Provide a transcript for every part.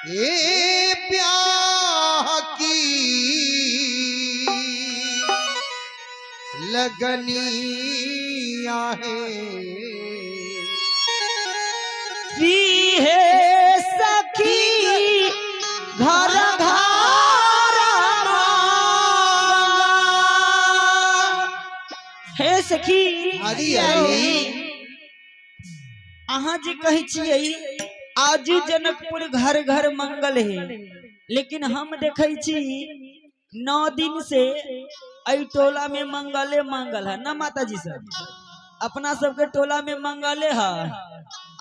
ये ब्याह की लगनिया है सखी घर घर हे सखी अहाँ जी कही छियै आज जनकपुर घर घर मंगल है, लेकिन हम देखे छी 9 दिन से टोला में मंगले मंगल है ना माता जी सब। अपना सबके टोला में मंगले है,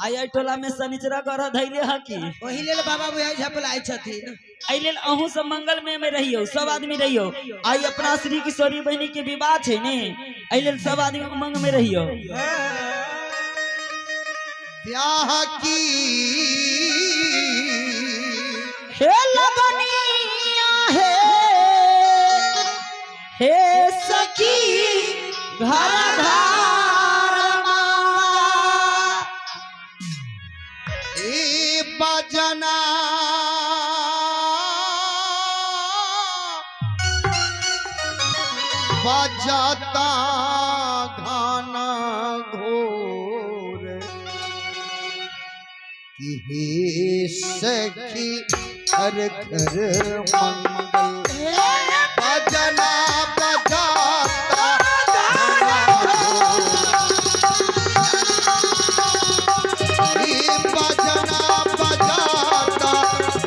आई टोला में शनिचरा ग्रह धैले है कि वही लेल बाबा बुझाई झपलाय छथिन। आई लेल अहू सब मंगल में रहियो, सब आदमी रहियो। आई अपना श्री किशोरी बहनी के विवाह है ने, आई लेल सब आदमी उमंग में रहियो। ब्याह की हे लगनिया है हे सखी घर घर ए बजना बजाता गाना घोर कि हे सखी घर घर मंगल बजना बजाता गाना घोर हे बजना बजाता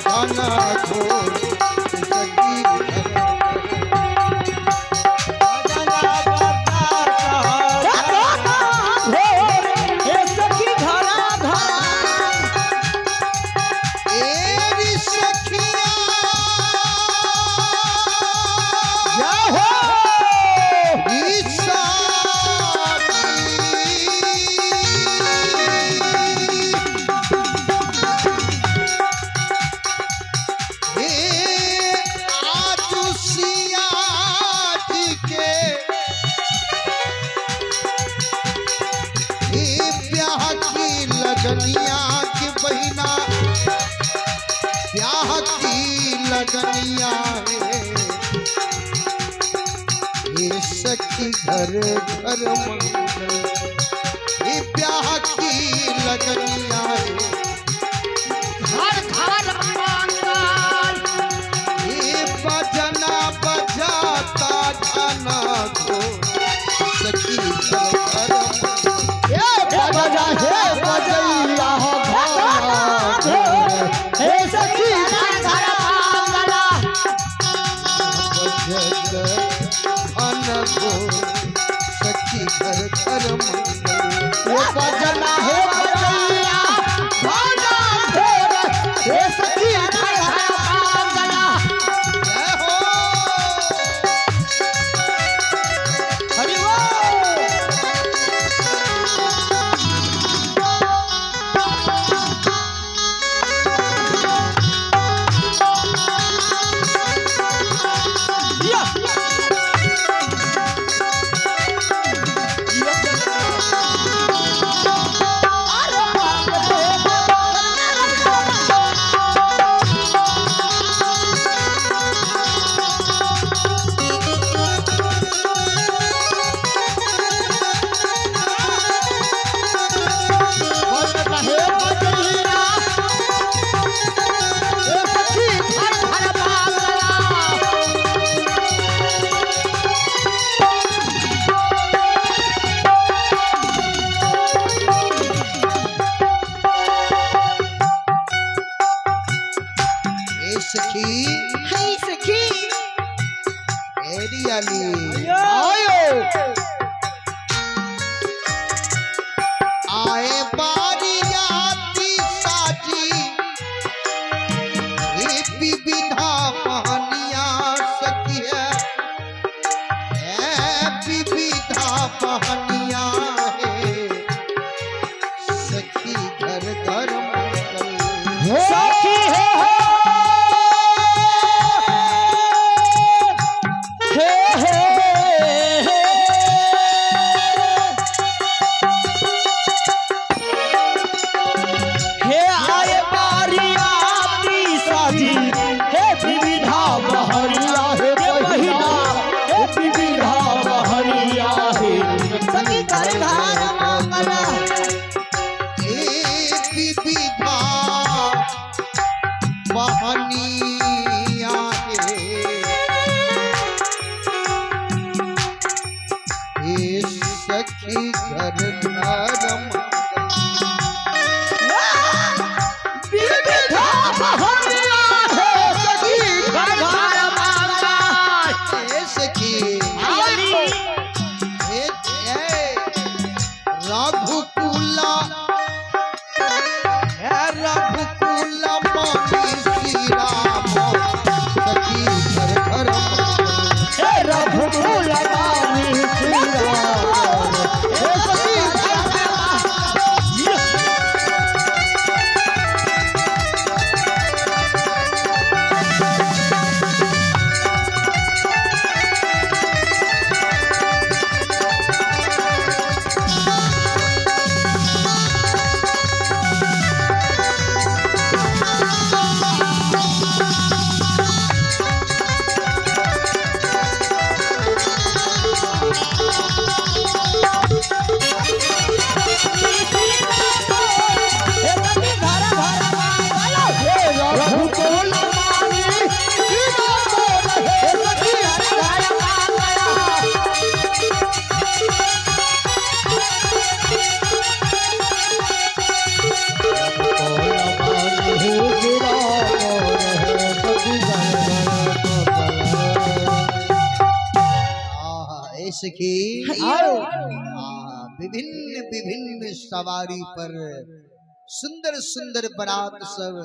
गाना घोर सखी लगनिया की बहिना ब्याह की लगनिया है ये सखी घर घर मंगल ये ब्याह की लगनिया है घर घर मंगल ये बजना बजाता गाना को सखी घर घर बजा हे बजैया हो हे सखी घर घर मंगल अनको सखी घर घर मंगल वो बजना हे बजैया भोला भोर हे सखी घर घर मंगल जय हो हरि सखी एरियाली आए बारियाती साजी ये विविधा पहनिया सखी है विविधा पहनिया है सखी घर घर मंगल सखी है हे विविधा बहनिया हे बहिना हे विविधा बहनिया हे सखी घर घर मंगल हे विविधा बहनिया हे सखी घर घर विविधा बहनिया हे सखी घर घर मंगल हे सखी रघुकुला रघुकुला मणि श्री राम सखी घर घर हे रघुकुल रानी श्री राम हे सखी रघुकुल रानी श्री राम हे सखी घर घर सखी आओ। विभिन्न विभिन्न सवारी पर सुंदर सुंदर बारात सब